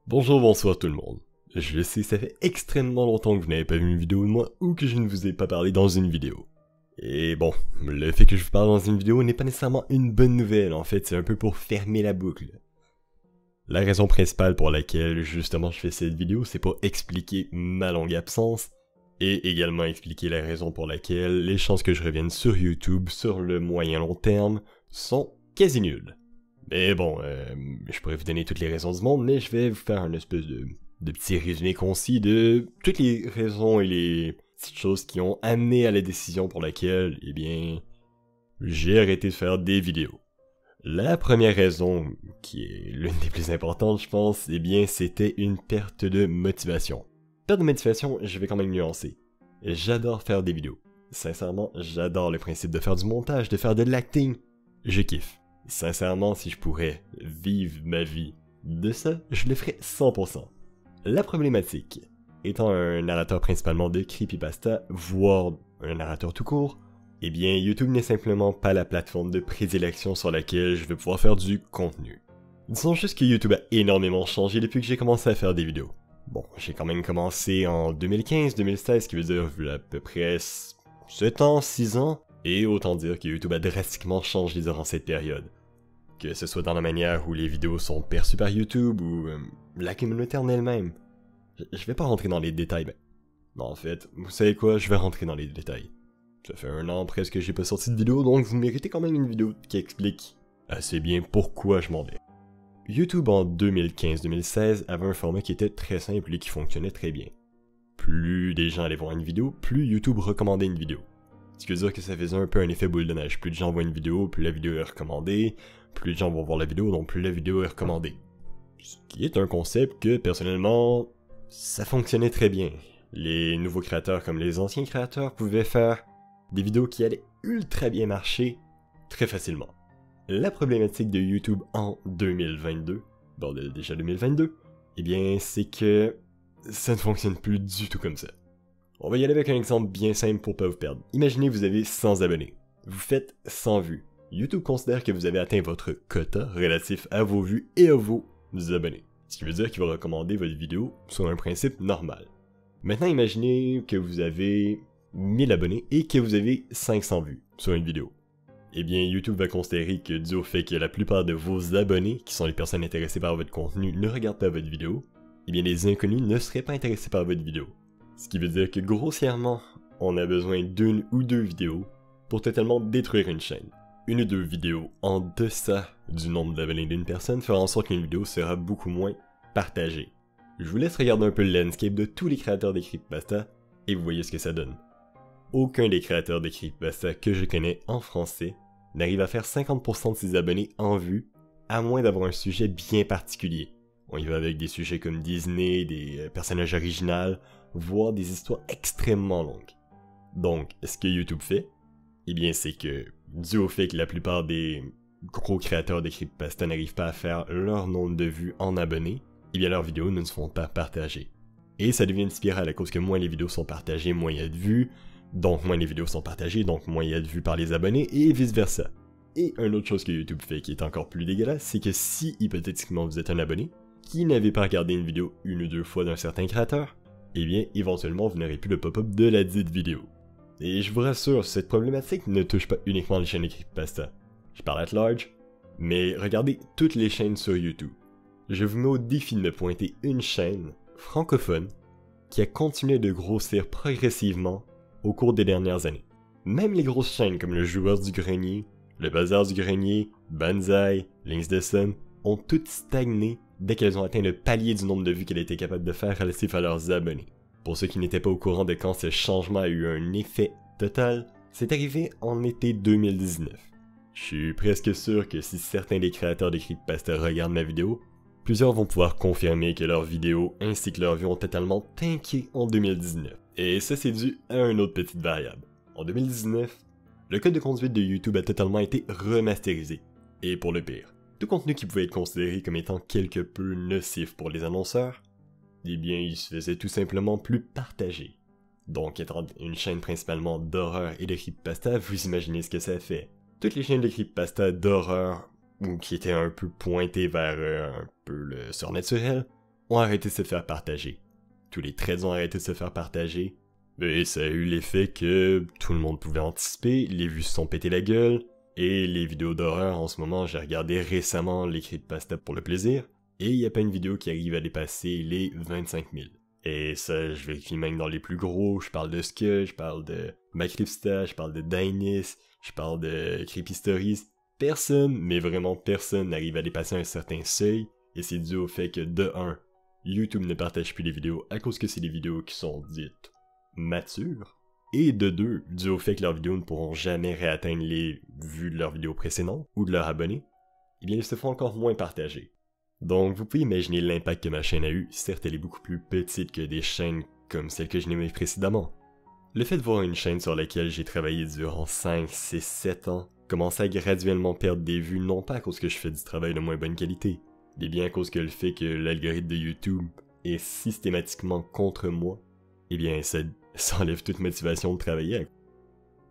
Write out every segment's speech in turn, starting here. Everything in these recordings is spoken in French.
Bonjour, bonsoir tout le monde. Je sais, ça fait extrêmement longtemps que vous n'avez pas vu une vidéo de moi ou que je ne vous ai pas parlé dans une vidéo. Et bon, le fait que je vous parle dans une vidéo n'est pas nécessairement une bonne nouvelle, en fait, c'est un peu pour fermer la boucle. La raison principale pour laquelle justement je fais cette vidéo, c'est pour expliquer ma longue absence et également expliquer la raison pour laquelle les chances que je revienne sur YouTube sur le moyen long terme sont quasi nulles. Mais bon, je pourrais vous donner toutes les raisons du monde, mais je vais vous faire un espèce de petit résumé concis de toutes les raisons et les petites choses qui ont amené à la décision pour laquelle, eh bien, j'ai arrêté de faire des vidéos. La première raison, qui est l'une des plus importantes, je pense, eh bien, c'était une perte de motivation. Perte de motivation, je vais quand même nuancer. J'adore faire des vidéos. Sincèrement, j'adore le principe de faire du montage, de faire de l'acting. Je kiffe. Sincèrement, si je pourrais vivre ma vie de ça, je le ferais 100%. La problématique, étant un narrateur principalement de creepypasta, voire un narrateur tout court, eh bien YouTube n'est simplement pas la plateforme de prédilection sur laquelle je vais pouvoir faire du contenu. Disons juste que YouTube a énormément changé depuis que j'ai commencé à faire des vidéos. Bon, j'ai quand même commencé en 2015-2016, ce qui veut dire à peu près 7 ans, 6 ans, et autant dire que YouTube a drastiquement changé durant cette période. Que ce soit dans la manière où les vidéos sont perçues par YouTube ou la communauté en elle-même. Je vais pas rentrer dans les détails, mais... Non, en fait, vous savez quoi, je vais rentrer dans les détails. Ça fait 1 an presque que j'ai pas sorti de vidéo, donc vous méritez quand même une vidéo qui explique assez bien pourquoi je m'en vais. YouTube en 2015-2016 avait un format qui était très simple et qui fonctionnait très bien. Plus des gens allaient voir une vidéo, plus YouTube recommandait une vidéo. Ce qui veut dire que ça faisait un peu un effet boule de neige. Plus de gens voient une vidéo, plus la vidéo est recommandée, plus de gens vont voir la vidéo, donc plus la vidéo est recommandée. Ce qui est un concept que, personnellement, ça fonctionnait très bien. Les nouveaux créateurs comme les anciens créateurs pouvaient faire des vidéos qui allaient ultra bien marcher très facilement. La problématique de YouTube en 2022, bordel déjà 2022, eh bien c'est que ça ne fonctionne plus du tout comme ça. On va y aller avec un exemple bien simple pour pas vous perdre. Imaginez vous avez 100 abonnés. Vous faites 100 vues. YouTube considère que vous avez atteint votre quota relatif à vos vues et à vos abonnés. Ce qui veut dire qu'il va recommander votre vidéo sur un principe normal. Maintenant, imaginez que vous avez 1000 abonnés et que vous avez 500 vues sur une vidéo. Eh bien, YouTube va considérer que dû au fait que la plupart de vos abonnés, qui sont les personnes intéressées par votre contenu, ne regardent pas votre vidéo, eh bien les inconnus ne seraient pas intéressés par votre vidéo. Ce qui veut dire que grossièrement, on a besoin d'une ou deux vidéos pour totalement détruire une chaîne. Une ou deux vidéos en deçà du nombre d'abonnés d'une personne fera en sorte qu'une vidéo sera beaucoup moins partagée. Je vous laisse regarder un peu le landscape de tous les créateurs des creepypasta et vous voyez ce que ça donne. Aucun des créateurs des creepypasta que je connais en français n'arrive à faire 50% de ses abonnés en vue, à moins d'avoir un sujet bien particulier. On y va avec des sujets comme Disney, des personnages originaux, voire des histoires extrêmement longues. Donc, ce que YouTube fait, eh bien c'est que, dû au fait que la plupart des gros créateurs de creepypasta n'arrivent pas à faire leur nombre de vues en abonnés, eh bien leurs vidéos ne se font pas partager. Et ça devient une spirale à cause que moins les vidéos sont partagées, moins il y a de vues, donc moins les vidéos sont partagées, donc moins il y a de vues par les abonnés, et vice versa. Et une autre chose que YouTube fait qui est encore plus dégueulasse, c'est que si hypothétiquement vous êtes un abonné, qui n'avez pas regardé une vidéo une ou deux fois d'un certain créateur, eh bien éventuellement vous n'aurez plus le pop-up de la dite vidéo. Et je vous rassure, cette problématique ne touche pas uniquement les chaînes de creepypasta. Je parle at large, mais regardez toutes les chaînes sur YouTube. Je vous mets au défi de me pointer une chaîne francophone qui a continué de grossir progressivement au cours des dernières années. Même les grosses chaînes comme le Joueur du Grenier, le Bazar du Grenier, Banzai, Links de Sun ont toutes stagné dès qu'elles ont atteint le palier du nombre de vues qu'elles étaient capables de faire relatif à leurs abonnés. Pour ceux qui n'étaient pas au courant de quand ce changement a eu un effet total, c'est arrivé en été 2019. Je suis presque sûr que si certains des créateurs de creepypasta regardent ma vidéo, plusieurs vont pouvoir confirmer que leurs vidéos ainsi que leurs vues ont totalement tanké en 2019. Et ça c'est dû à une autre petite variable. En 2019, le code de conduite de YouTube a totalement été remasterisé. Et pour le pire, tout contenu qui pouvait être considéré comme étant quelque peu nocif pour les annonceurs, eh bien il se faisait tout simplement plus partagé. Donc étant une chaîne principalement d'horreur et de creepypasta, vous imaginez ce que ça fait. Toutes les chaînes de creepypasta d'horreur, ou qui étaient un peu pointées vers un peu le surnaturel, ont arrêté de se faire partager. Tous les threads ont arrêté de se faire partager. Et ça a eu l'effet que tout le monde pouvait anticiper, les vues se sont pété la gueule, et les vidéos d'horreur en ce moment, j'ai regardé récemment les creepypasta pour le plaisir, et il n'y a pas une vidéo qui arrive à dépasser les 25 000. Et ça, je vérifie même dans les plus gros, je parle de Skull, je parle de Macripsta, je parle de Dainis, je parle de Creepy Stories. Personne, mais vraiment personne n'arrive à dépasser un certain seuil, et c'est dû au fait que de 1, YouTube ne partage plus les vidéos à cause que c'est des vidéos qui sont dites matures, et de 2, dû au fait que leurs vidéos ne pourront jamais réatteindre les vues de leurs vidéos précédentes ou de leurs abonnés, eh bien ils se font encore moins partager. Donc vous pouvez imaginer l'impact que ma chaîne a eu, certes elle est beaucoup plus petite que des chaînes comme celle que je n'aimais précédemment. Le fait de voir une chaîne sur laquelle j'ai travaillé durant 5, 6, 7 ans commencer à graduellement perdre des vues non pas à cause que je fais du travail de moins bonne qualité, mais bien à cause que le fait que l'algorithme de YouTube est systématiquement contre moi, eh bien ça enlève toute motivation de travailler.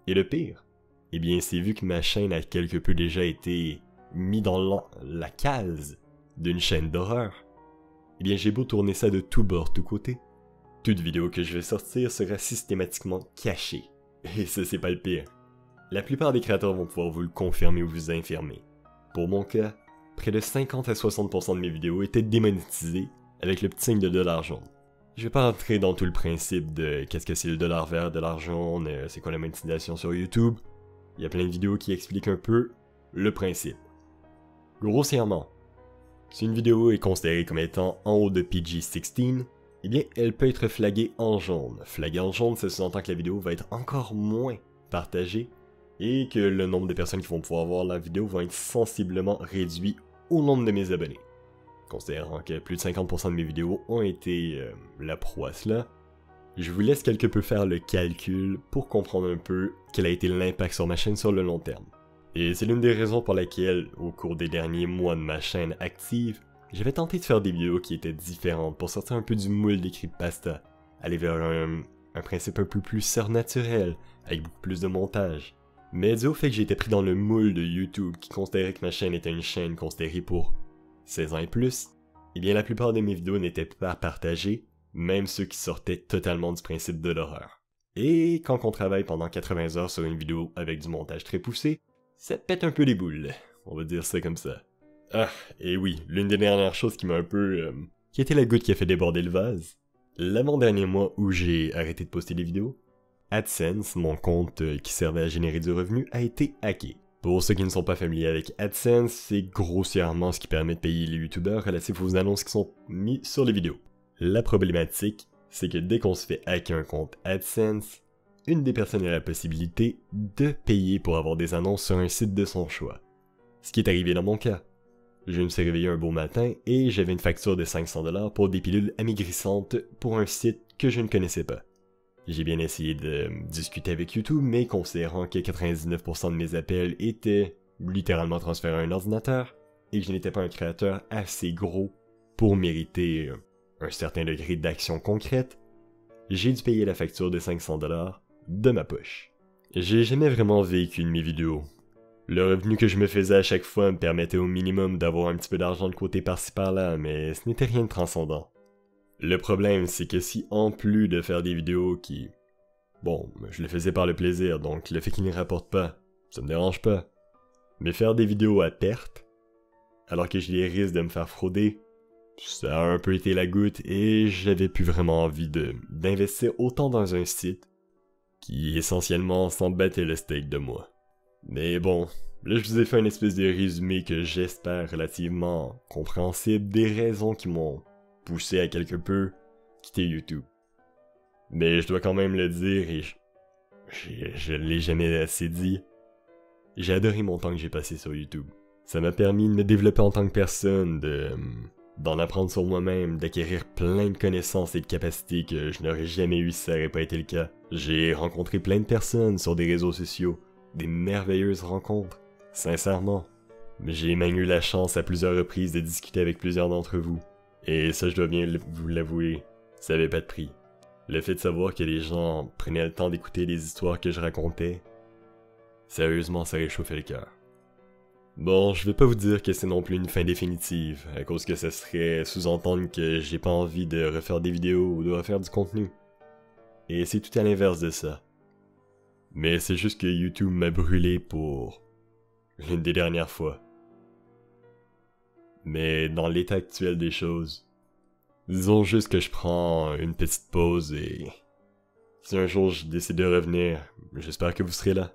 Et le pire, eh bien c'est vu que ma chaîne a quelque peu déjà été mis dans la case d'une chaîne d'horreur, eh bien j'ai beau tourner ça de tous bords, tous côtés, toute vidéo que je vais sortir sera systématiquement cachée. Et ça c'est pas le pire. La plupart des créateurs vont pouvoir vous le confirmer ou vous infirmer. Pour mon cas, près de 50 à 60% de mes vidéos étaient démonétisées avec le petit signe de dollar jaune. Je vais pas rentrer dans tout le principe de qu'est-ce que c'est le dollar vert, dollar jaune, c'est quoi la monétisation sur YouTube. Il y a plein de vidéos qui expliquent un peu le principe. Grossièrement, si une vidéo est considérée comme étant en haut de PG-16, eh bien elle peut être flaguée en jaune. Flaguée en jaune, ça sous-entend que la vidéo va être encore moins partagée et que le nombre de personnes qui vont pouvoir voir la vidéo va être sensiblement réduit au nombre de mes abonnés. Considérant que plus de 50% de mes vidéos ont été la proie à cela, je vous laisse quelque peu faire le calcul pour comprendre un peu quel a été l'impact sur ma chaîne sur le long terme. Et c'est l'une des raisons pour laquelle, au cours des derniers mois de ma chaîne active, j'avais tenté de faire des vidéos qui étaient différentes pour sortir un peu du moule des creepypasta, aller vers un principe un peu plus surnaturel, avec beaucoup plus de montage. Mais dû au fait que j'étais pris dans le moule de YouTube qui considérait que ma chaîne était une chaîne considérée pour 16 ans et plus, eh bien la plupart de mes vidéos n'étaient pas partagées, même ceux qui sortaient totalement du principe de l'horreur. Et quand on travaille pendant 80 heures sur une vidéo avec du montage très poussé, ça pète un peu les boules, on va dire ça comme ça. Ah, et oui, l'une des dernières choses qui m'a un peu... qui était la goutte qui a fait déborder le vase. L'avant-dernier mois où j'ai arrêté de poster des vidéos, AdSense, mon compte qui servait à générer du revenu, a été hacké. Pour ceux qui ne sont pas familiers avec AdSense, c'est grossièrement ce qui permet de payer les youtubeurs relatifs aux annonces qui sont mis sur les vidéos. La problématique, c'est que dès qu'on se fait hacker un compte AdSense, une des personnes a la possibilité de payer pour avoir des annonces sur un site de son choix. Ce qui est arrivé dans mon cas. Je me suis réveillé un beau matin et j'avais une facture de 500$ pour des pilules amaigrissantes pour un site que je ne connaissais pas. J'ai bien essayé de discuter avec YouTube, mais considérant que 99% de mes appels étaient littéralement transférés à un ordinateur, et que je n'étais pas un créateur assez gros pour mériter un certain degré d'action concrète, j'ai dû payer la facture de 500$ de ma poche. J'ai jamais vraiment vécu de mes vidéos. Le revenu que je me faisais à chaque fois me permettait au minimum d'avoir un petit peu d'argent de côté par-ci par-là, mais ce n'était rien de transcendant. Le problème, c'est que si en plus de faire des vidéos qui... Bon, je le faisais par le plaisir, donc le fait qu'ils ne rapportent pas, ça me dérange pas. Mais faire des vidéos à perte, alors que j'ai les risques de me faire frauder, ça a un peu été la goutte et j'avais plus vraiment envie d'investir autant dans un site qui essentiellement s'en battait le steak de moi. Mais bon, là je vous ai fait une espèce de résumé que j'espère relativement compréhensible des raisons qui m'ont poussé à quelque peu quitter YouTube. Mais je dois quand même le dire et je l'ai jamais assez dit. J'ai adoré mon temps que j'ai passé sur YouTube. Ça m'a permis de me développer en tant que personne, d'en apprendre sur moi-même, d'acquérir plein de connaissances et de capacités que je n'aurais jamais eu si ça n'aurait pas été le cas. J'ai rencontré plein de personnes sur des réseaux sociaux, des merveilleuses rencontres, sincèrement. Mais j'ai même eu la chance à plusieurs reprises de discuter avec plusieurs d'entre vous. Et ça, je dois bien vous l'avouer, ça n'avait pas de prix. Le fait de savoir que les gens prenaient le temps d'écouter les histoires que je racontais, sérieusement, ça réchauffait le cœur. Bon, je vais pas vous dire que c'est non plus une fin définitive, à cause que ça serait sous-entendre que j'ai pas envie de refaire des vidéos ou de refaire du contenu. Et c'est tout à l'inverse de ça. Mais c'est juste que YouTube m'a brûlé pour l'une des dernières fois. Mais dans l'état actuel des choses, disons juste que je prends une petite pause et si un jour je décide de revenir, j'espère que vous serez là.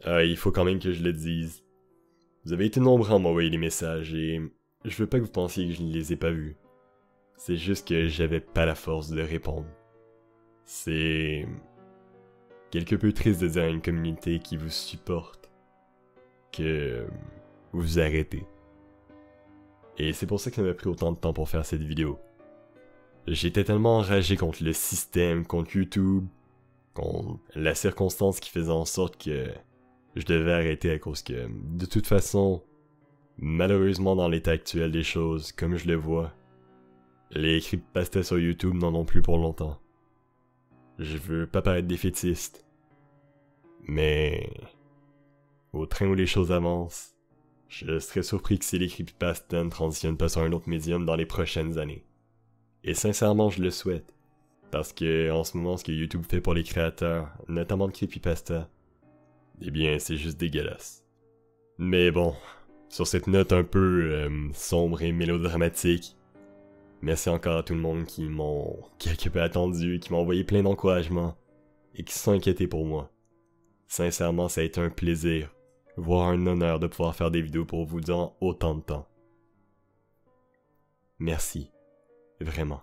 Ah, il faut quand même que je le dise. Vous avez été nombreux à m'envoyer des messages et je veux pas que vous pensiez que je ne les ai pas vus. C'est juste que j'avais pas la force de répondre. C'est quelque peu triste de dire à une communauté qui vous supporte que vous vous arrêtez. Et c'est pour ça que ça m'a pris autant de temps pour faire cette vidéo. J'étais tellement enragé contre le système, contre YouTube, contre la circonstance qui faisait en sorte que je devais arrêter à cause que, de toute façon, malheureusement dans l'état actuel des choses, comme je le vois, les creepypastas sur YouTube n'en ont plus pour longtemps. Je veux pas paraître défaitiste, mais au train où les choses avancent, je serais surpris que si les creepypastas ne transitionnent pas sur un autre médium dans les prochaines années. Et sincèrement, je le souhaite, parce que en ce moment, ce que YouTube fait pour les créateurs, notamment de creepypasta, eh bien, c'est juste dégueulasse. Mais bon, sur cette note un peu sombre et mélodramatique, merci encore à tout le monde qui m'ont quelque peu attendu, qui m'ont envoyé plein d'encouragements et qui se sont inquiétés pour moi. Sincèrement, ça a été un plaisir, voire un honneur de pouvoir faire des vidéos pour vous durant autant de temps. Merci, vraiment.